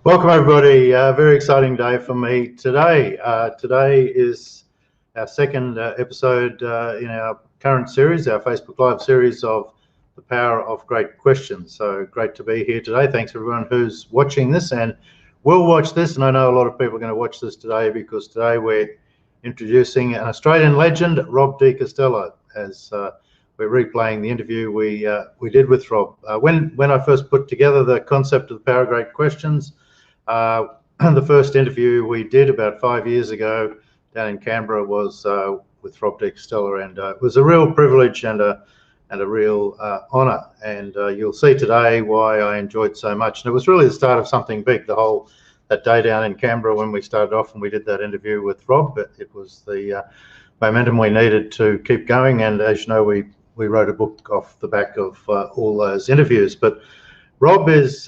Welcome everybody. Very exciting day for me today. Today is our second episode in our current series, our Facebook Live series of The Power of Great Questions. So great to be here today. Thanks everyone who's watching this and will watch this. And I know a lot of people are going to watch this today because today we're introducing an Australian legend, Rob de Castello, as we're replaying the interview we did with Rob. When I first put together the concept of The Power of Great Questions, the first interview we did about 5 years ago down in Canberra was with Rob de Castello, and it was a real privilege and a real honour. And you'll see today why I enjoyed so much. And it was really the start of something big. That day down in Canberra when we started off and we did that interview with Rob, it was the momentum we needed to keep going. And as you know, we wrote a book off the back of all those interviews. But Rob is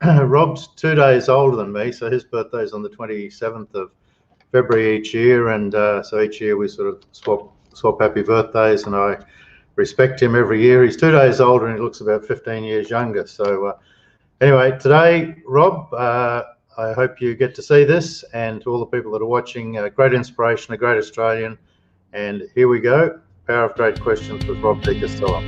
Rob's 2 days older than me, so his birthday's on the 27th of February each year, and so each year we sort of swap happy birthdays, and I respect him every year. He's 2 days older and he looks about 15 years younger. So anyway, today, Rob, I hope you get to see this, and to all the people that are watching, a great inspiration, a great Australian, and here we go, Power of Great Questions with Rob de Castello.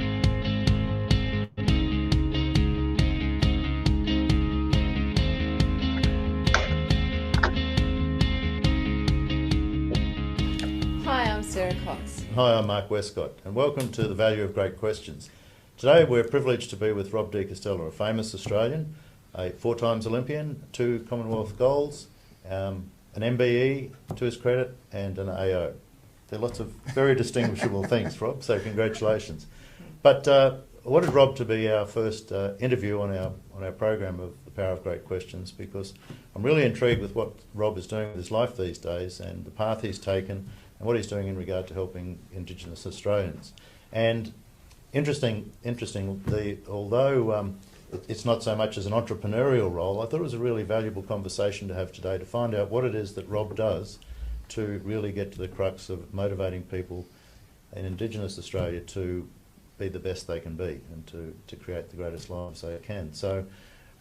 Hi, I'm Mark Westcott, and welcome to The Value of Great Questions. Today we're privileged to be with Rob de Castello, a famous Australian, a 4 times Olympian, 2 Commonwealth golds, an MBE to his credit, and an AO. There are lots of very distinguishable things, Rob, so congratulations. But I wanted Rob to be our first interview on our program of The Power of Great Questions, because I'm really intrigued with what Rob is doing with his life these days and the path he's taken and what he's doing in regard to helping Indigenous Australians. And interesting, although it's not so much as an entrepreneurial role, I thought it was a really valuable conversation to have today to find out what it is that Rob does to really get to the crux of motivating people in Indigenous Australia to be the best they can be and to create the greatest lives they can. So,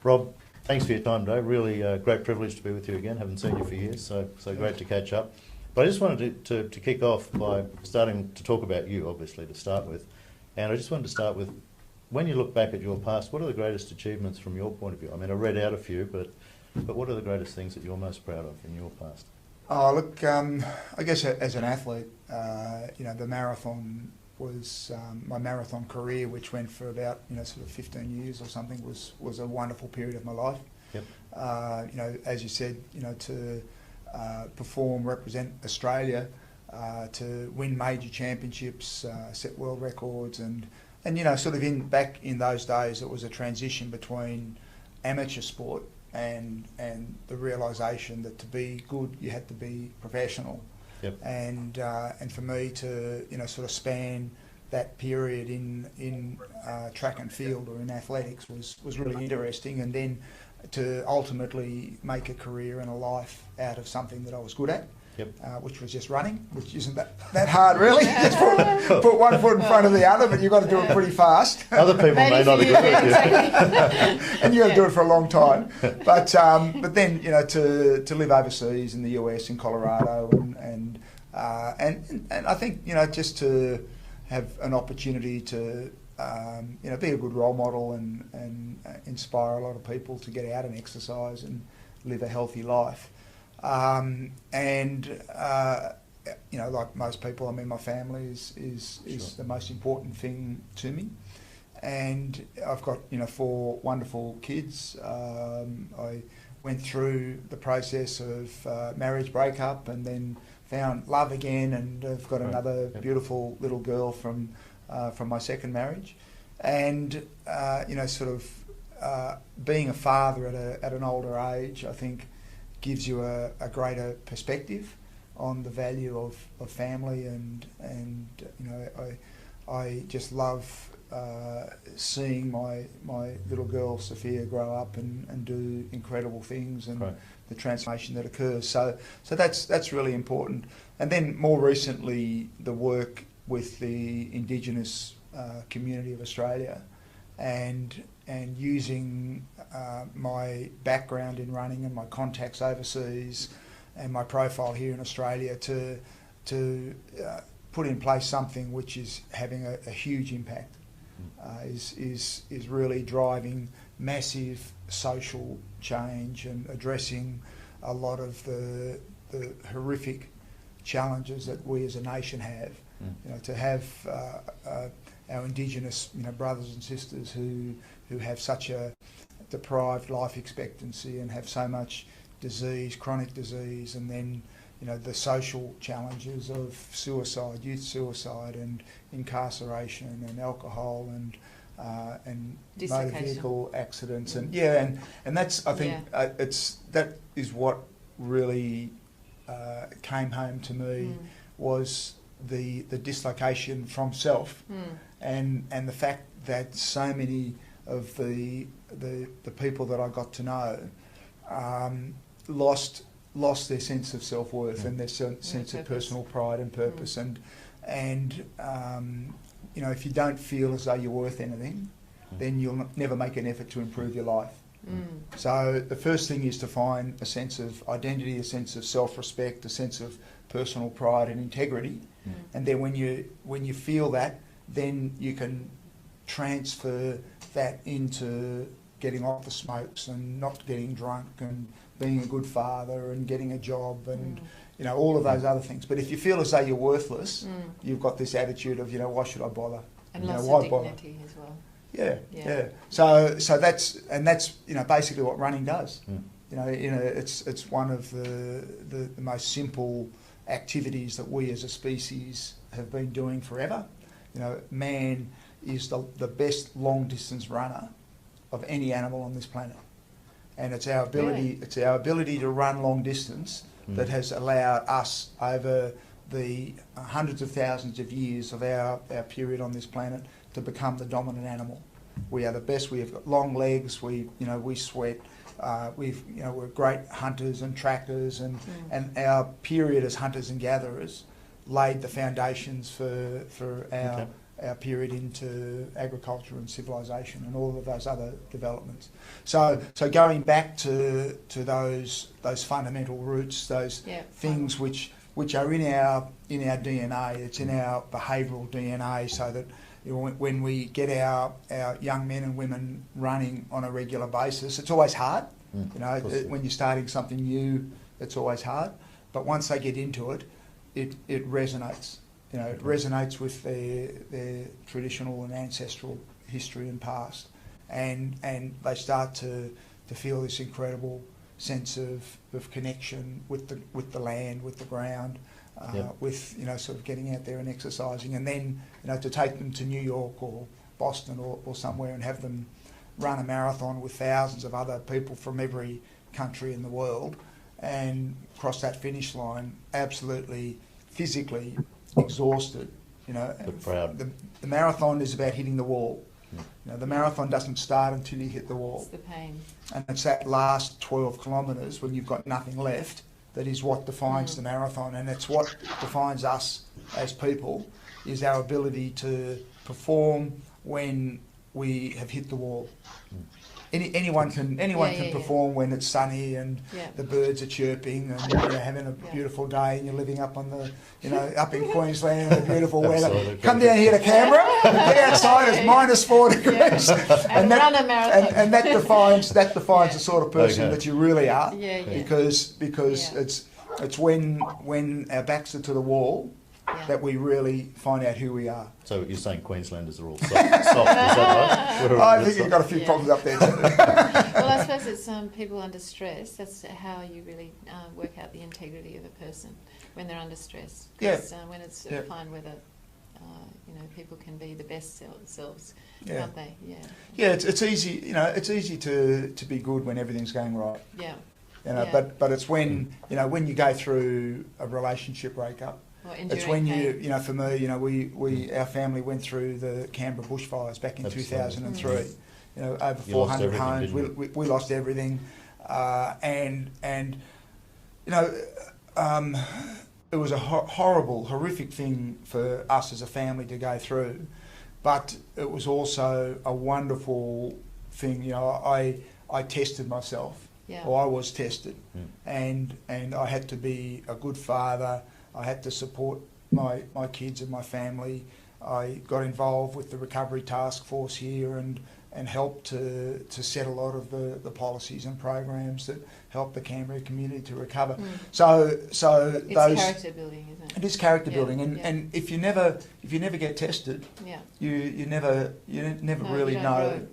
Rob, thanks for your time today. Really great privilege to be with you again. Haven't seen you for years, so great to catch up. But I just wanted to kick off by starting to talk about you, obviously, to start with. And I just wanted to start with, when you look back at your past, what are the greatest achievements from your point of view? I mean, I read out a few, but what are the greatest things that you're most proud of in your past? Oh, look, I guess as an athlete, the marathon was my marathon career, which went for about, sort of 15 years or something, was a wonderful period of my life. Yep. As you said, to perform, represent Australia, to win major championships, set world records, and sort of back in those days, it was a transition between amateur sport and the realisation that to be good you had to be professional. Yep. And for me to sort of span that period in track and field or in athletics was really interesting, and then to ultimately make a career and a life out of something that I was good at. Yep. Which was just running, which isn't that hard really. Just put one foot in front of the other, but you've got to do it pretty fast. Other people may not agree with you. And you've got to do it for a long time. But then to live overseas in the US, in Colorado, and I think just to have an opportunity to be a good role model and inspire a lot of people to get out and exercise and live a healthy life. Like most people, I mean, my family is Sure. the most important thing to me. And I've got, 4 wonderful kids. I went through the process of marriage breakup and then found love again, and I've got another beautiful little girl from my second marriage. And, being a father at an older age, I think, gives you a greater perspective on the value of family, and I just love seeing my little girl Sophia grow up and do incredible things, and the transformation that occurs. So that's really important. And then more recently, the work with the Indigenous community of Australia, and using my background in running and my contacts overseas and my profile here in Australia to put in place something which is having a huge impact, is really driving massive social change and addressing a lot of the horrific challenges that we as a nation have. To have our Indigenous brothers and sisters who have such a deprived life expectancy and have so much disease, chronic disease, and then the social challenges of suicide, youth suicide, and incarceration, and alcohol, and motor vehicle accidents, and that's, I think, that is what really came home to me, was the dislocation from self, and the fact that so many of the people that I got to know lost their sense of self-worth and their sense of personal pride and purpose, and if you don't feel as though you're worth anything, then you'll never make an effort to improve your life. So the first thing is to find a sense of identity, a sense of self-respect, a sense of personal pride and integrity, and then when you feel that, then you can transfer that into getting off the smokes and not getting drunk and being a good father and getting a job and all of those other things. But if you feel as though you're worthless, you've got this attitude of why should I bother? And loss of dignity as well. Yeah. So that's basically what running does. It's one of the most simple activities that we as a species have been doing forever. Man is the best long distance runner of any animal on this planet, and it's our ability to run long distance that has allowed us over the hundreds of thousands of years of our period on this planet to become the dominant animal. We are the best. We have got long legs. We sweat. We're great hunters and trackers, and our period as hunters and gatherers laid the foundations for our period into agriculture and civilization and all of those other developments. So going back to those fundamental roots, those things which are in our DNA, it's in our behavioural DNA, so that when we get our young men and women running on a regular basis, it's always hard. When you're starting something new, it's always hard. But once they get into it, it resonates. It resonates with their traditional and ancestral history and past, and they start to feel this incredible sense of connection with the land, with the ground, with sort of getting out there and exercising, and then to take them to New York or Boston or somewhere and have them run a marathon with thousands of other people from every country in the world, and cross that finish line absolutely physically exhausted, But proud. The marathon is about hitting the wall. The marathon doesn't start until you hit the wall. It's the pain. And it's that last 12 kilometres when you've got nothing left that is what defines the marathon, and it's what defines us as people, is our ability to perform when we have hit the wall. Anyone can perform when it's sunny and the birds are chirping and you're having a beautiful day and you're living up on the up in Queensland in the beautiful weather. Come down here to Canberra, get outside, it's -4 degrees, and run a marathon. And that defines the sort of person that you really are. Because it's when our backs are to the wall that we really find out who we are. So you're saying Queenslanders are all soft, is that right? I think you've got a few problems up there too. Well, I suppose it's people under stress. That's how you really work out the integrity of a person, when they're under stress. Because when it's fine weather, people can be the best selves, can't they? Yeah, it's easy. It's easy to be good when everything's going right. But it's when when you go through a relationship breakup. It's when for me, our family went through the Canberra bushfires back in 2003. Over 400 homes. We lost everything, and it was a horrible, horrific thing for us as a family to go through. but it was also a wonderful thing. You know, I tested myself, or I was tested, and I had to be a good father. I had to support my kids and my family. I got involved with the recovery task force here and helped to set a lot of the policies and programs that help the Canberra community to recover. So it's those character building, isn't it? it is character building, and if you never get tested, you never really know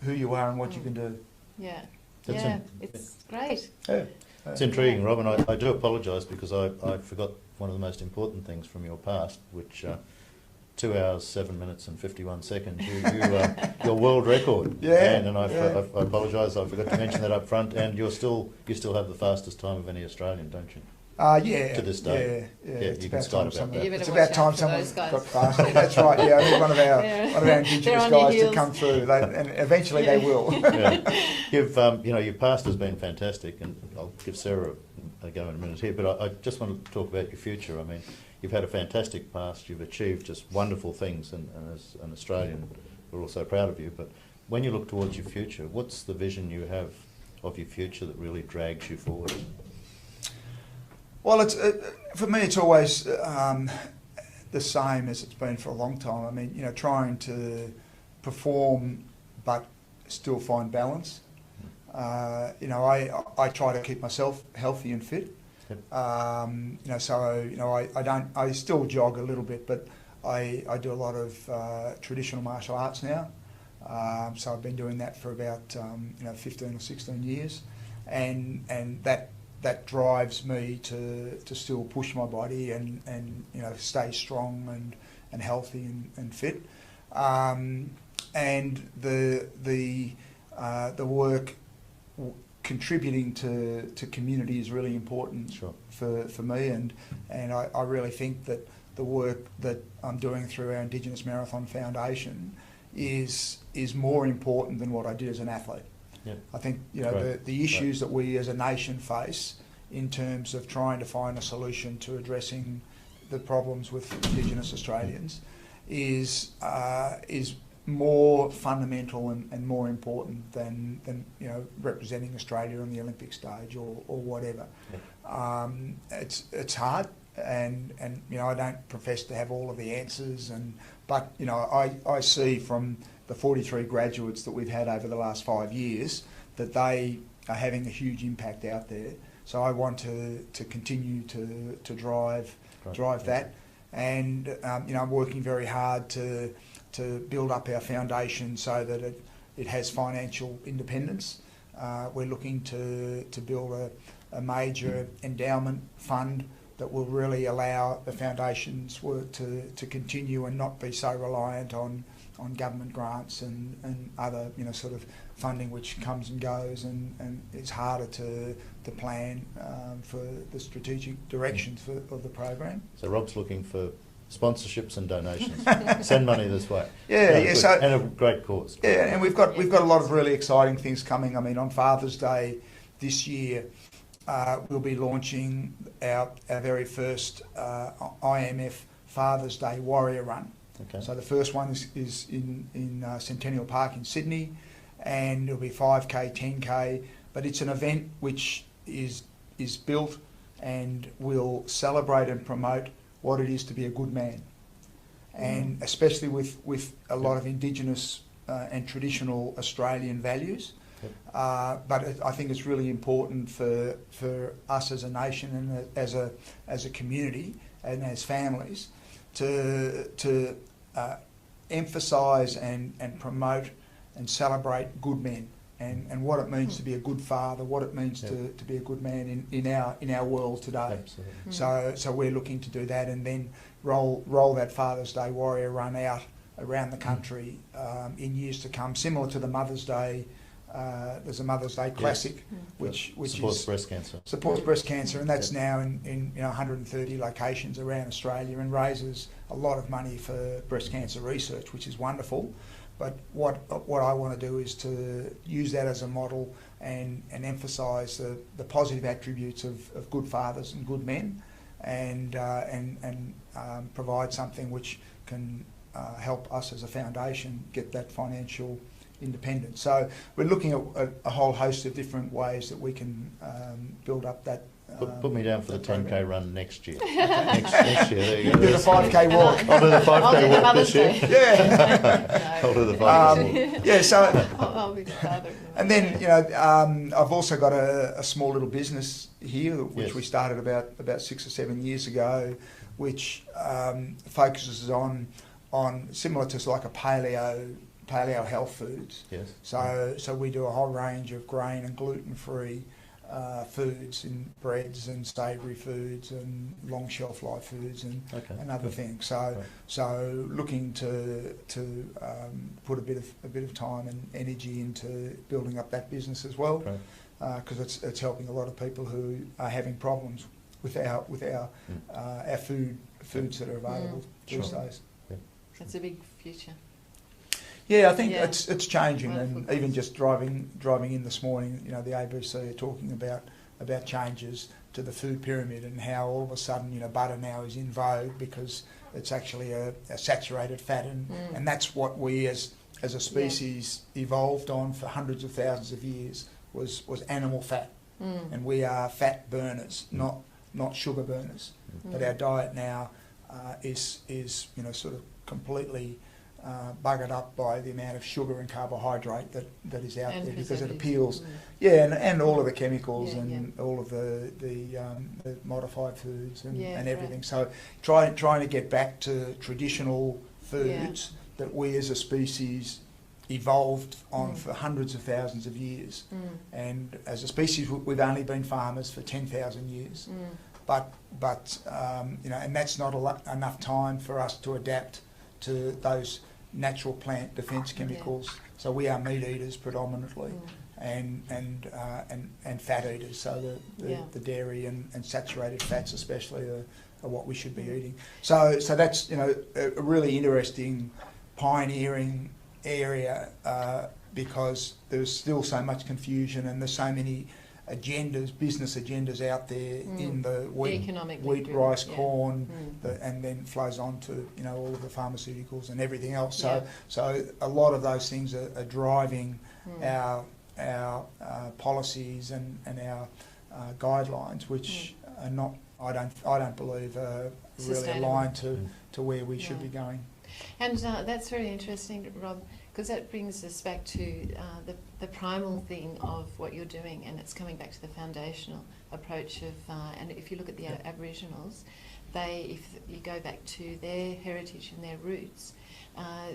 who you are and what you can do. Yeah, That's it's great. Yeah. It's intriguing, Rob, and I do apologise because I forgot one of the most important things from your past, which 2 hours, 7 minutes and 51 seconds, your world record. And I apologise, I forgot to mention that up front, and you still have the fastest time of any Australian, don't you? To this day. You can start about that. It's about time someone got faster. That's right. Yeah, I need one of our Indigenous guys to come through, and eventually they will. Your past has been fantastic, and I'll give Sarah a go in a minute here. But I just want to talk about your future. I mean, you've had a fantastic past. You've achieved just wonderful things, and as an Australian, we're all so proud of you. But when you look towards your future, what's the vision you have of your future that really drags you forward? Well, for me, it's always the same as it's been for a long time. I mean, trying to perform but still find balance. I try to keep myself healthy and fit. I still jog a little bit, but I do a lot of traditional martial arts now. So I've been doing that for about 15 or 16 years, and that drives me to still push my body and stay strong and healthy and fit. And the work contributing to community is really important for me, and I really think that the work that I'm doing through our Indigenous Marathon Foundation is more important than what I did as an athlete. I think the issues that we as a nation face in terms of trying to find a solution to addressing the problems with Indigenous Australians is more fundamental and more important than representing Australia on the Olympic stage or whatever. It's hard, and I don't profess to have all of the answers, but I see from the 43 graduates that we've had over the last 5 years that they are having a huge impact out there. So I want to continue to drive that, and I'm working very hard to build up our foundation so that it has financial independence. We're looking to build a major endowment fund that will really allow the foundation's work to continue and not be so reliant on government grants and other sort of funding which comes and goes, and it's harder to plan for the strategic directions of the program. So Rob's looking for sponsorships and donations. Send money this way. So, and a great cause. Yeah, and we've got a lot of really exciting things coming. I mean, on Father's Day this year, we'll be launching our very first IMF Father's Day Warrior Run. Okay. So the first one is in Centennial Park in Sydney, and it'll be 5K, 10K, but it's an event which is built and will celebrate and promote what it is to be a good man, and especially with a lot of Indigenous and traditional Australian values. But I think it's really important for us as a nation and as a community and as families to emphasise and promote and celebrate good men and what it means to be a good father, what it means to be a good man in our world today. Absolutely. So we're looking to do that, and then roll that Father's Day Warrior Run out around the country in years to come, similar to the Mother's Day. There's a Mother's Day Classic, which supports breast cancer. Supports breast cancer, and that's now in 130 locations around Australia, and raises a lot of money for breast cancer research, which is wonderful. But what I want to do is to use that as a model and emphasise the positive attributes of good fathers and good men, and provide something which can help us as a foundation get that financial independence. So we're looking at a whole host of different ways that we can build up that. Put me down for the 10K run next year. Okay. next year, there you go. Do the 5K walk. I'll do the 5K I'll do the walk Mother's this year. Day. Yeah. I'll do the 5K walk. Yeah. So. I'll be the father. And then, I've also got a small little business here, which we started about 6 or 7 years ago, which focuses on similar to like a paleo health foods. Yes. So we do a whole range of grain and gluten-free foods in breads and savoury foods and long shelf life foods and other things. So looking to put a bit of time and energy into building up that business as well, because it's helping a lot of people who are having problems with our foods that are available these days. That's a big future. Yeah, I think it's changing, Wonderful. and even just driving in this morning, the ABC are talking about changes to the food pyramid and how all of a sudden, butter now is in vogue because it's actually a saturated fat, and that's what we as a species evolved on for hundreds of thousands of years was animal fat, and we are fat burners, not sugar burners. But our diet now is sort of completely buggered up by the amount of sugar and carbohydrate that is out there, because it appeals, and all of the chemicals and all of the modified foods and everything. So trying to get back to traditional foods that we as a species evolved on for hundreds of thousands of years, and as a species we've only been farmers for 10,000 years, but and that's not enough time for us to adapt to those natural plant defence chemicals. So we are meat eaters predominantly, and fat eaters. So the dairy and saturated fats especially are what we should be eating. So that's a really interesting pioneering area, because there's still so much confusion and there's so many business agendas out there in the wheat, rice, corn, and then flows on to all of the pharmaceuticals and everything else. So a lot of those things are driving our policies and our guidelines, which are not, I don't believe, are really aligned to where we should be going. And that's very interesting, Rob, because that brings us back to the primal thing of what you're doing, and it's coming back to the foundational approach of, and if you look at the Aboriginals, if you go back to their heritage and their roots,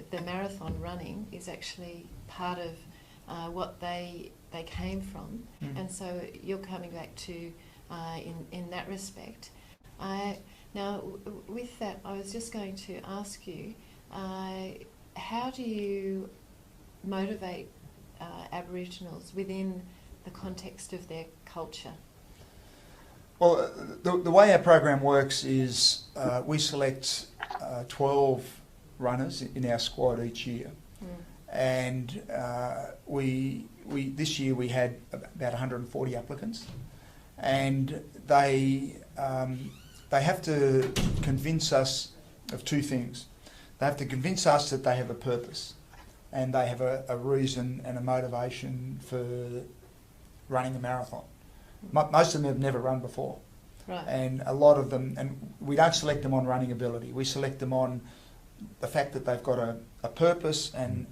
the marathon running is actually part of what they came from, and so you're coming back to in that respect. Now, with that, I was just going to ask you, how do you motivate Aboriginals within the context of their culture? Well, the way our program works is we select 12 runners in our squad each year, and we this year we had about 140 applicants, and they have to convince us of two things. They have to convince us that they have a purpose and they have a reason and a motivation for running a marathon. Most of them have never run before. Right. And a lot of them, and we don't select them on running ability, we select them on the fact that they've got a purpose and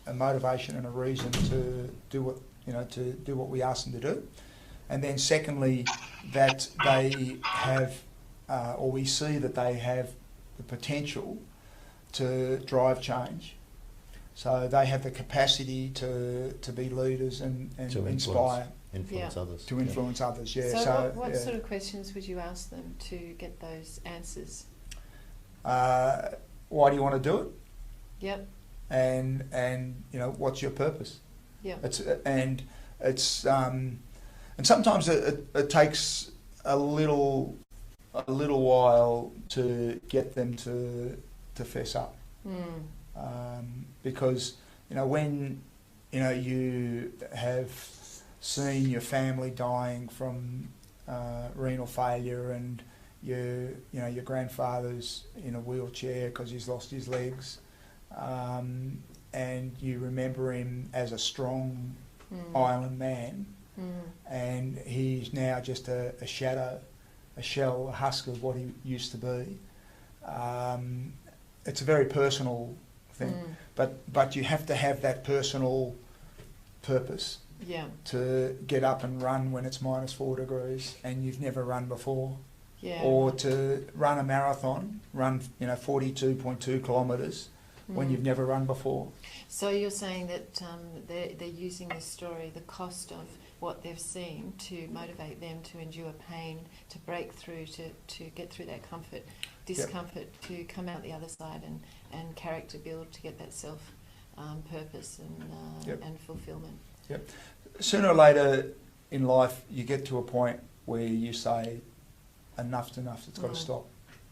a motivation and a reason to do what we ask them to do. And then secondly, that they have, or we see that they have the potential to drive change. So they have the capacity to be leaders and to inspire. Influence others. To influence others, So what sort of questions would you ask them to get those answers? Why do you want to do it? Yep. And what's your purpose? Yep. And sometimes it takes a little while to get them to fess up, because when you have seen your family dying from renal failure, and your grandfather's in a wheelchair because he's lost his legs, and you remember him as a strong island man, and he's now just a shadow, a shell, a husk of what he used to be. It's a very personal thing, but you have to have that personal purpose to get up and run when it's -4 degrees and you've never run before, or to run a marathon, run 42.2 kilometres when you've never run before. So you're saying that they're using this story, the cost of what they've seen, to motivate them to endure pain, to break through, to get through that discomfort, to come out the other side and character build, to get that self purpose and fulfilment. Yep. Sooner or later in life, you get to a point where you say, enough's enough. It's got to stop.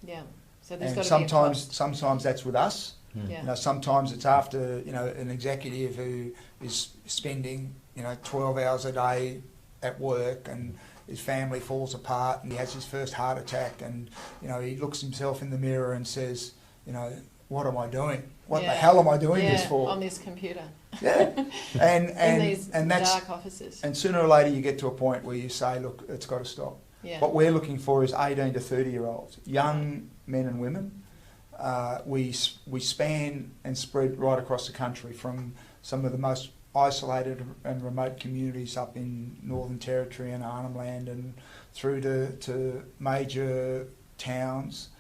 Yeah. So there's and got to be a cost. sometimes that's with us. Yeah. Sometimes it's after an executive who is spending 12 hours a day at work, and his family falls apart, and he has his first heart attack, and he looks himself in the mirror and says, what am I doing? What the hell am I doing this for? On this computer. Yeah. And in these that's dark offices. And sooner or later you get to a point where you say, look, it's got to stop. Yeah. What we're looking for is 18 to 30-year-olds, young men and women. We span and spread right across the country, from some of the most isolated and remote communities up in Northern Territory and Arnhem Land, and through to major towns,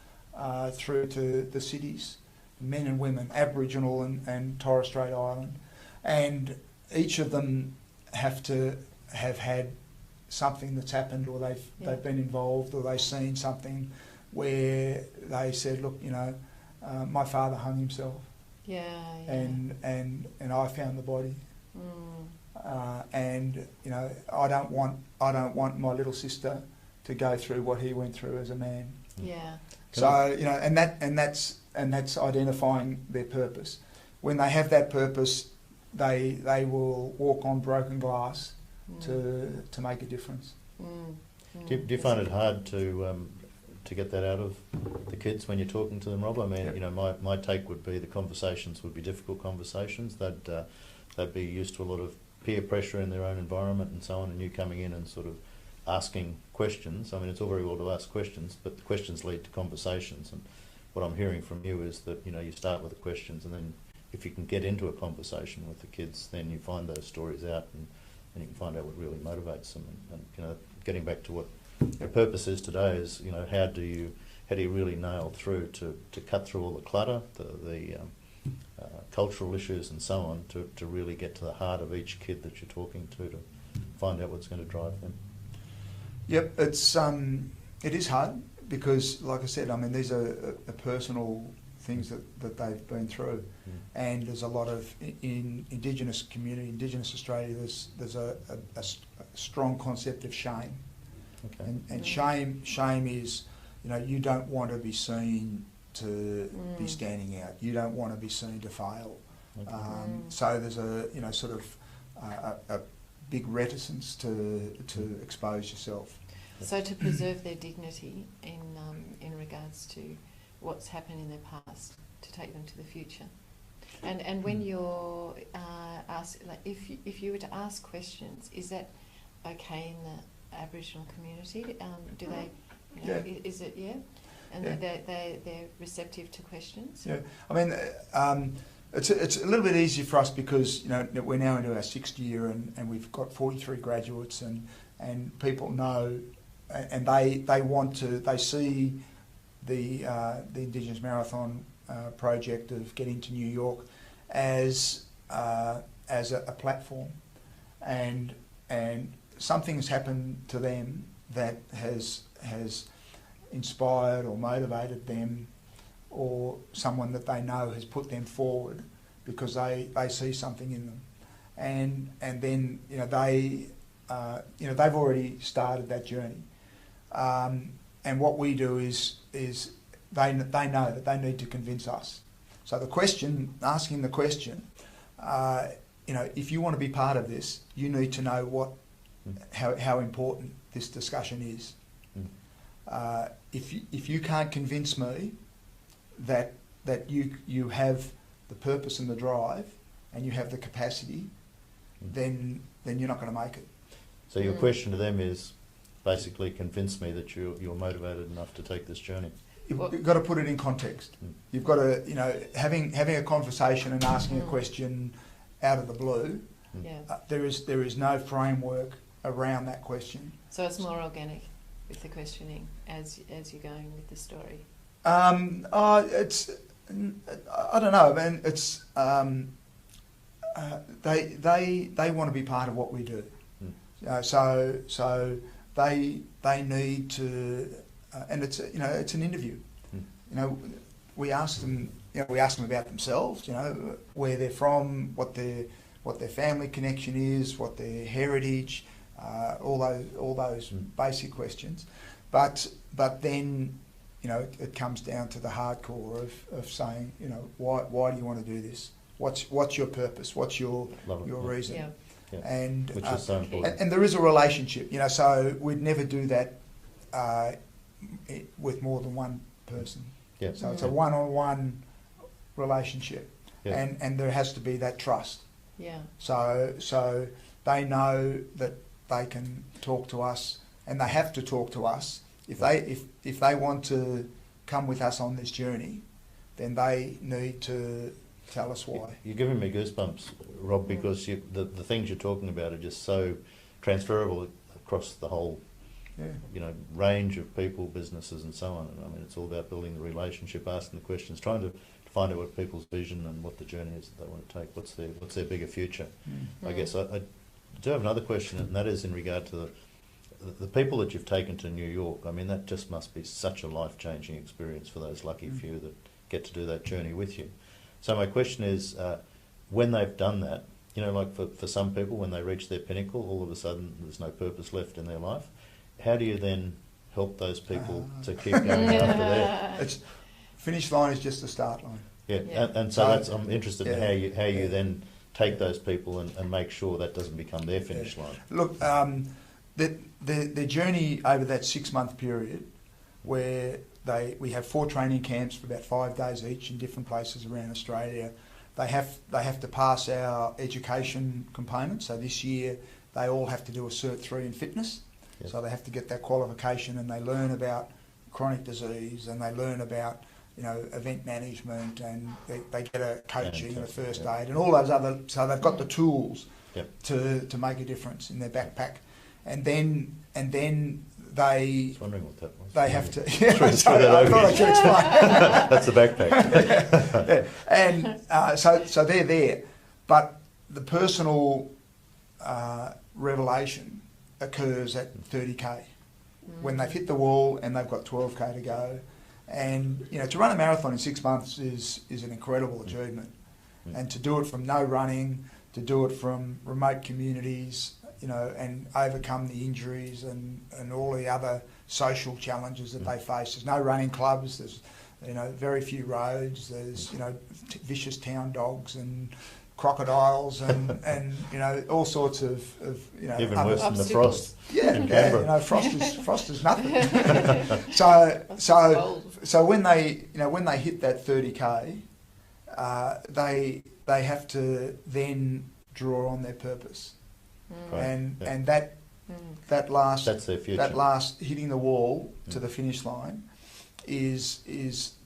through to the cities, men and women, Aboriginal and Torres Strait Island. And each of them have to have had something that's happened, or they've been involved, or they've seen something where they said, look, my father hung himself, and I found the body, and I don't want my little sister to go through what he went through as a man. Yeah. So and that's identifying their purpose. When they have that purpose, they will walk on broken glass to make a difference. Do you find it hard to get that out of the kids when you're talking to them, Rob? I mean, my take would be the conversations would be difficult conversations. They'd be used to a lot of peer pressure in their own environment and so on, and you coming in and sort of asking questions. I mean, it's all very well to ask questions, but the questions lead to conversations. And what I'm hearing from you is that you start with the questions, and then if you can get into a conversation with the kids, then you find those stories out, and you can find out what really motivates them. And getting back to what your purpose is today is, how do you really nail through to cut through all the clutter, the cultural issues and so on, to really get to the heart of each kid that you're talking to find out what's going to drive them. Yep, it is hard because, like I said, I mean, these are personal things that they've been through, and there's a lot of in Indigenous community, Indigenous Australia. There's a strong concept of shame, and shame is, you don't want to be seen to be standing out. You don't want to be seen to fail. So there's a sort of a big reticence to expose yourself. So to preserve their dignity in regards to what's happened in their past, to take them to the future. And when you're asked, like if you were to ask questions, is that okay in the Aboriginal community? Do they? Is it And they're receptive to questions. Yeah, I mean, it's a little bit easier for us because we're now into our 6th year and we've got 43 graduates and people know, and they see the Indigenous Marathon project of getting to New York as a platform, and something has happened to them that has inspired or motivated them, or someone that they know has put them forward because they see something in them, and then they've already started that journey, and what we do is they know that they need to convince us. So asking the question, if you want to be part of this, you need to know how important this discussion is. if you can't convince me that you have the purpose and the drive, and you have the capacity, then you're not going to make it. So your question to them is basically convince me that you're motivated enough to take this journey. You've got to put it in context. You've got to, having a conversation and asking a question out of the blue. There is no framework around that question. So it's more organic with the questioning as you're going with the story. It's I don't know. I mean, it's they want to be part of what we do. So they need to, and it's it's an interview. We ask them about themselves. Where they're from, what their family connection is, what their heritage, all those basic questions. But then it comes down to the hardcore of saying why do you want to do this? What's your purpose? What's your reason? Yeah. Yeah. And which is so important. and there is a relationship, so we'd never do that with more than one person. Yeah. So it's a one-on-one relationship, and there has to be that trust. Yeah. So they know that they can talk to us, and they have to talk to us if they want to come with us on this journey. Then they need to tell us why. You're giving me goosebumps, Rob, because the things you're talking about are just so transferable across the whole, range of people, businesses, and so on. And I mean, it's all about building the relationship, asking the questions, trying to find out what people's vision and what the journey is that they want to take. What's their bigger future? I guess I do have another question, and that is in regard to the people that you've taken to New York. I mean, that just must be such a life-changing experience for those lucky few that get to do that journey with you. So my question is, when they've done that, like for some people, when they reach their pinnacle, all of a sudden there's no purpose left in their life. How do you then help those people to keep going after that? It's finish line is just the start line. And so that's, I'm interested in how you then take those people and make sure that doesn't become their finish line. Look, the journey over that 6-month period, where we have 4 training camps for about 5 days each in different places around Australia. They have to pass our education component. So this year they all have to do a Cert 3 in fitness. So they have to get that qualification, and they learn about chronic disease, and they learn about event management, and they get a coaching and a first aid and all those other. So they've got the tools to make a difference in their backpack, and then they. I was wondering what that was. They have to. I thought I should explain. That's the backpack. And so they're there, but the personal revelation occurs at 30k when they've hit the wall and they've got 12k to go. And to run a marathon in 6 months is an incredible achievement, and to do it from no running, to do it from remote communities, and overcome the injuries and all the other social challenges that they face. There's no running clubs. There's very few roads. There's vicious town dogs and crocodiles and all sorts of even other, worse than the frost. Frost is nothing. so when they hit that 30k, they have to then draw on their purpose, and that last that's their future. That last hitting the wall to the finish line is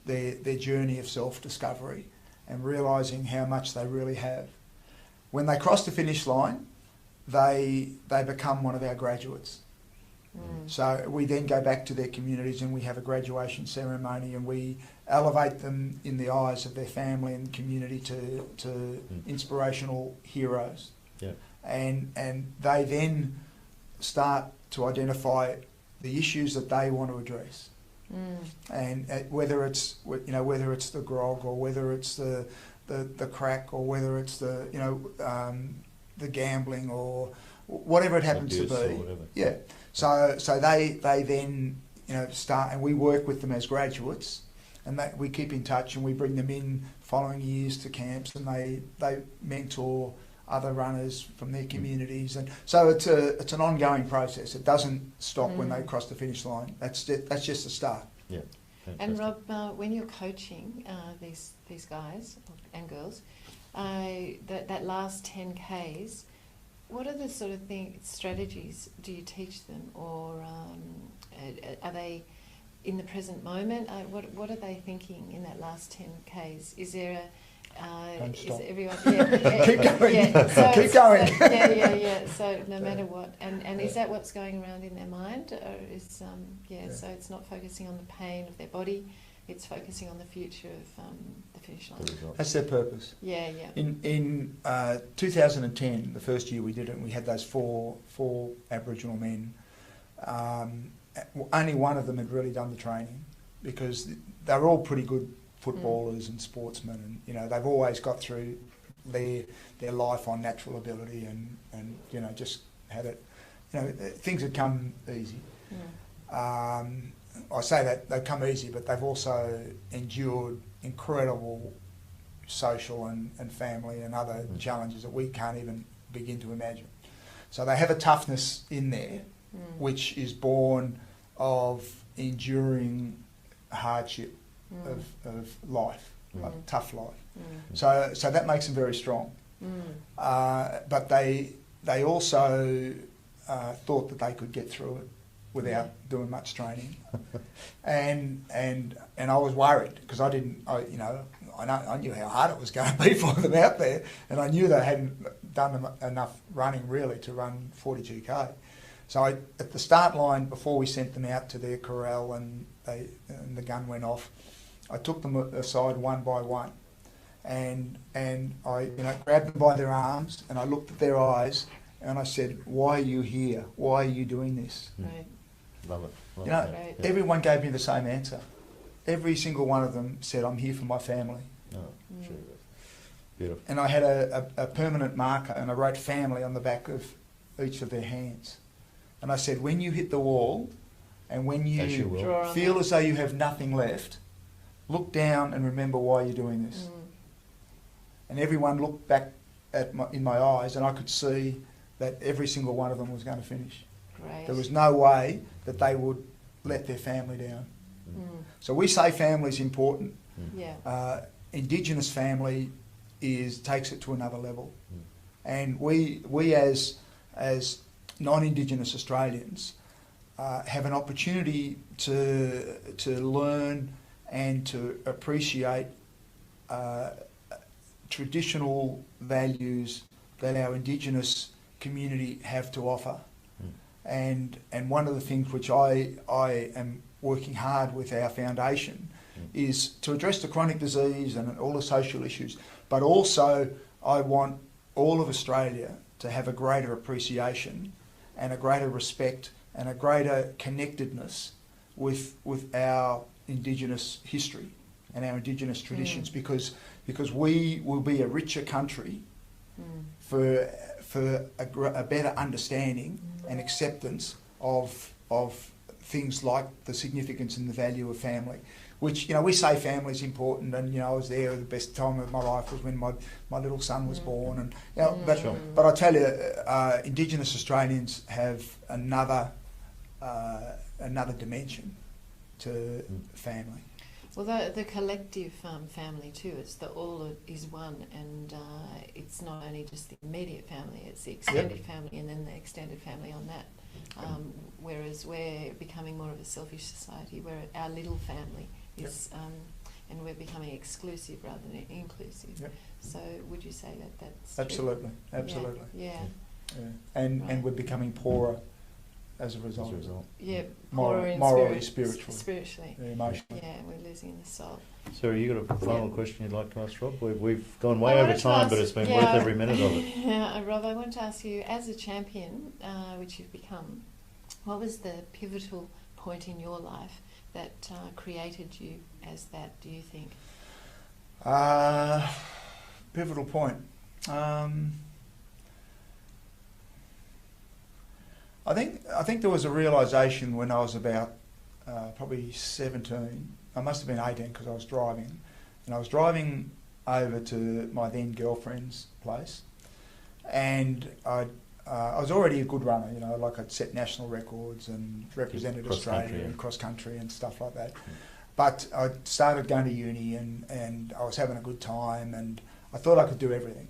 their journey of self-discovery and realising how much they really have. When they cross the finish line, they become one of our graduates. So we then go back to their communities and we have a graduation ceremony, and we elevate them in the eyes of their family and community to inspirational heroes. And they then start to identify the issues that they want to address. And whether it's the grog, or whether it's the crack, or whether it's the gambling, or whatever it happens to be. So they then start, and we work with them as graduates, and we keep in touch, and we bring them in following years to camps, and they mentor other runners from their communities, and so it's an ongoing process. It doesn't stop when they cross the finish line. That's just the start. Yeah. And Rob, when you're coaching these guys and girls, that last 10 Ks, what are the sort of strategies do you teach them, or are they in the present moment? What are they thinking in that last 10 Ks? Is there Don't stop. is everyone? Yeah, Keep going. Yeah, so Keep going. Yeah. So no matter what, and is that what's going around in their mind, or is So it's not focusing on the pain of their body, it's focusing on the future of the finish line. That's their purpose. Yeah. In 2010, the first year we did it, we had those four Aboriginal men. Only one of them had really done the training, because they were all pretty good footballers and sportsmen, and they've always got through their life on natural ability, and just had it. Things had come easy. I say that they've come easy, but they've also endured incredible social and family and other challenges that we can't even begin to imagine. So they have a toughness in there, which is born of enduring hardship of life, like tough life. So that makes them very strong. But they also thought that they could get through it without doing much training, and I was worried, because I knew how hard it was going to be for them out there, and I knew they hadn't done enough running really to run 42k. So at the start line, before we sent them out to their corral and the gun went off, I took them aside one by one, and I grabbed them by their arms, and I looked at their eyes, and I said, "Why are you here? Why are you doing this?" Right. Love it. Right. Everyone gave me the same answer. Every single one of them said, "I'm here for my family." Oh, sure. Beautiful. And I had a permanent marker, and I wrote family on the back of each of their hands. And I said, when you hit the wall, and when you feel as though you have nothing left, look down and remember why you're doing this. And everyone looked back in my eyes, and I could see that every single one of them was going to finish. Great. There was no way that they would let their family down. So we say family is important. Yeah. Indigenous family takes it to another level, and we as non-Indigenous Australians have an opportunity to learn and to appreciate traditional values that our Indigenous community have to offer. And one of the things which I am working hard with our foundation is to address the chronic disease and all the social issues, but also I want all of Australia to have a greater appreciation and a greater respect and a greater connectedness with our Indigenous history and our Indigenous traditions, because we will be a richer country for a better understanding and acceptance of things like the significance and the value of family, which, we say family is important, and, I was there, the best time of my life was when my little son was born, and, but I tell you, Indigenous Australians have another dimension to family. Well, the collective family too, it's the all is one, and it's not only just the immediate family, it's the extended family, and then the extended family on that. Whereas we're becoming more of a selfish society, where our little family is, and we're becoming exclusive rather than inclusive. So would you say that that's absolutely, true? absolutely. Yeah. And we're becoming poorer as a result. Yeah, morally, spiritually, emotionally. Yeah, we're losing the soul. Sarah, you got a final question you'd like to ask Rob? We've gone way over time, but it's been worth every minute of it. Yeah, Rob, I want to ask you, as a champion, which you've become, what was the pivotal point in your life that created you as that, do you think? Pivotal point. I think there was a realisation when I was about probably 17. I must have been 18 because I was driving, and I was driving over to my then girlfriend's place, and I was already a good runner, you know, like I'd set national records and represented Australia in cross country and stuff like that. But I started going to uni and I was having a good time, and I thought I could do everything.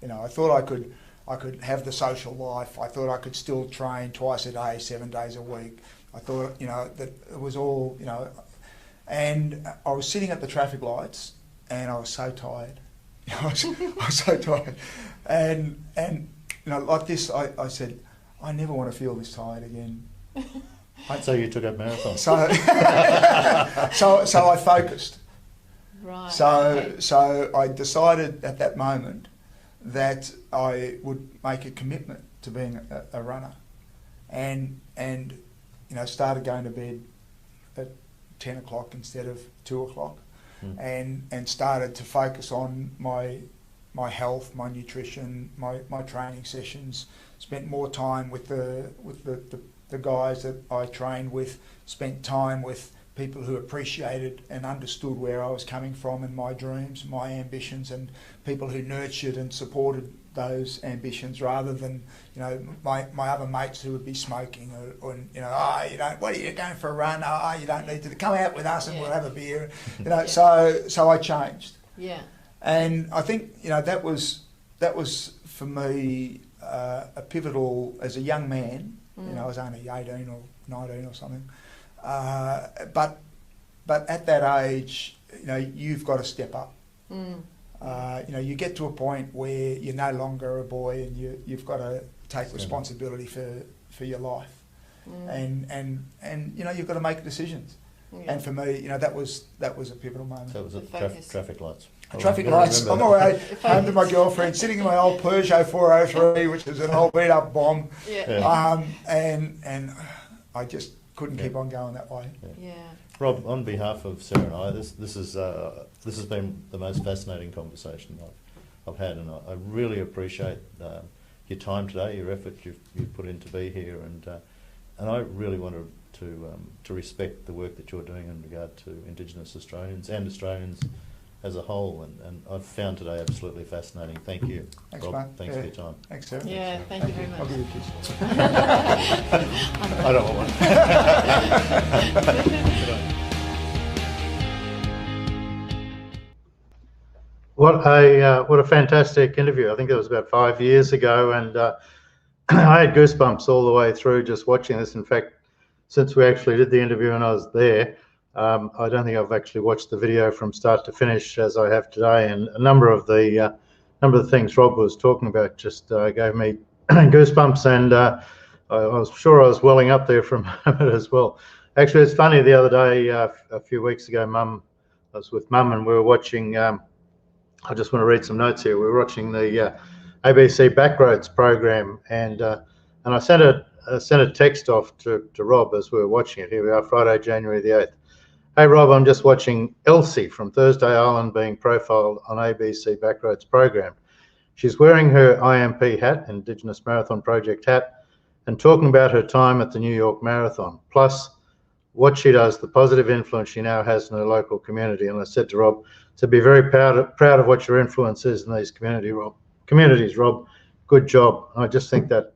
You know, I thought I could have the social life. I thought I could still train twice a day, 7 days a week. I thought, you know, that it was all, you know, and I was sitting at the traffic lights and I was so tired. I was so tired. And you know, like this, I said, I never want to feel this tired again. So you took up marathon. So I focused. Right. So I decided at that moment that I would make a commitment to being a runner, and you know, started going to bed at 10 o'clock instead of 2 o'clock, and started to focus on my health, my nutrition, my training sessions. Spent more time with the guys that I trained with. Spent time with people who appreciated and understood where I was coming from and my dreams, my ambitions, and people who nurtured and supported those ambitions rather than, you know, my other mates who would be smoking or you know, what are you going for a run? You don't need to come out with us and we'll have a beer. You know, so I changed. Yeah. And I think, you know, that was for me a pivotal as a young man. You know, I was only 18 or 19 or something. But at that age, you know, you've got to step up. You know, you get to a point where you're no longer a boy and you've got to take responsibility for your life. And you know, you've got to make decisions. Yeah. And for me, you know, that was a pivotal moment. That was at the traffic lights. Traffic lights. On my way home to my girlfriend, sitting in my old Peugeot 403, which was an old beat up bomb. Yeah. And I just couldn't keep on going that way. Yeah. Rob, on behalf of Sarah and I, this has been the most fascinating conversation I've had, and I really appreciate your time today, your effort you've put in to be here, and I really want to respect the work that you're doing in regard to Indigenous Australians and Australians as a whole, and I've found today absolutely fascinating. Thank you, Thanks, Rob. mate. Thanks for your time. Thanks, Sarah. Yeah, thank you very much. I'll give you a kiss. I don't want one. What a fantastic interview. I think it was about 5 years ago, and I had goosebumps all the way through just watching this. In fact, since we actually did the interview and I was there, I don't think I've actually watched the video from start to finish as I have today, and a number of the things Rob was talking about just gave me goosebumps, and I was sure I was welling up there for a moment as well. Actually, it's funny, the other day, a few weeks ago, I was with Mum and we were watching, I just want to read some notes here, we were watching the ABC Backroads program, and I sent a text off to Rob as we were watching it. Here we are, Friday, January the 8th. Hey Rob, I'm just watching Elsie from Thursday Island being profiled on ABC Backroads program. She's wearing her IMP hat, Indigenous Marathon Project hat, and talking about her time at the New York Marathon, plus what she does, the positive influence she now has in her local community. And I said to Rob, to be very proud of what your influence is in these communities, Rob. Good job. I just think that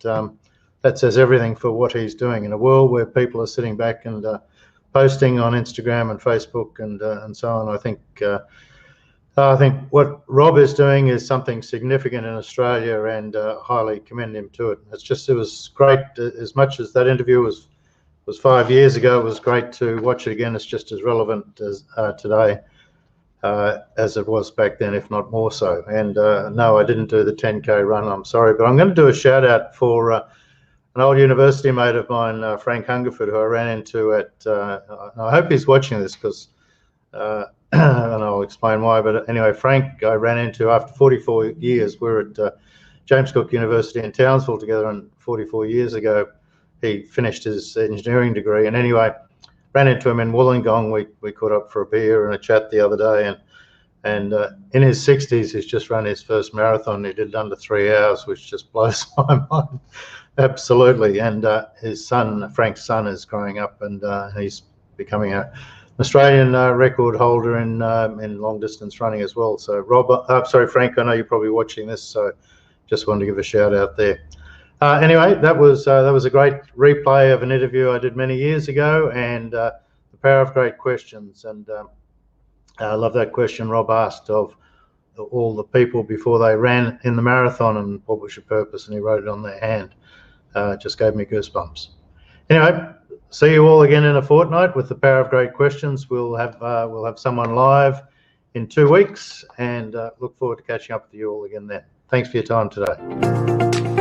that says everything for what he's doing in a world where people are sitting back and posting on Instagram and Facebook and so on. I think what Rob is doing is something significant in Australia, and highly commend him to it. It was great. As much as that interview was 5 years ago, it was great to watch it again. It's just as relevant as today as it was back then, if not more so. And no, I didn't do the 10K run, I'm sorry, but I'm going to do a shout out for an old university mate of mine, Frank Hungerford, who I ran into at, I hope he's watching this because, and I'll explain why, but anyway, Frank I ran into after 44 years. We're at James Cook University in Townsville together, and 44 years ago he finished his engineering degree. And anyway, ran into him in Wollongong. We caught up for a beer and a chat the other day, and in his 60s, he's just run his first marathon. He did it under 3 hours, which just blows my mind. Absolutely. And his son, Frank's son, is growing up, and he's becoming an Australian record holder in long distance running as well. So Frank, I know you're probably watching this, so just wanted to give a shout out there. Anyway, that was a great replay of an interview I did many years ago, and the power of great questions. And I love that question Rob asked of all the people before they ran in the marathon, and what was your purpose, and he wrote it on their hand. Just gave me goosebumps. Anyway, see you all again in a fortnight with the power of great questions. We'll have someone live in 2 weeks, and look forward to catching up with you all again then. Thanks for your time today.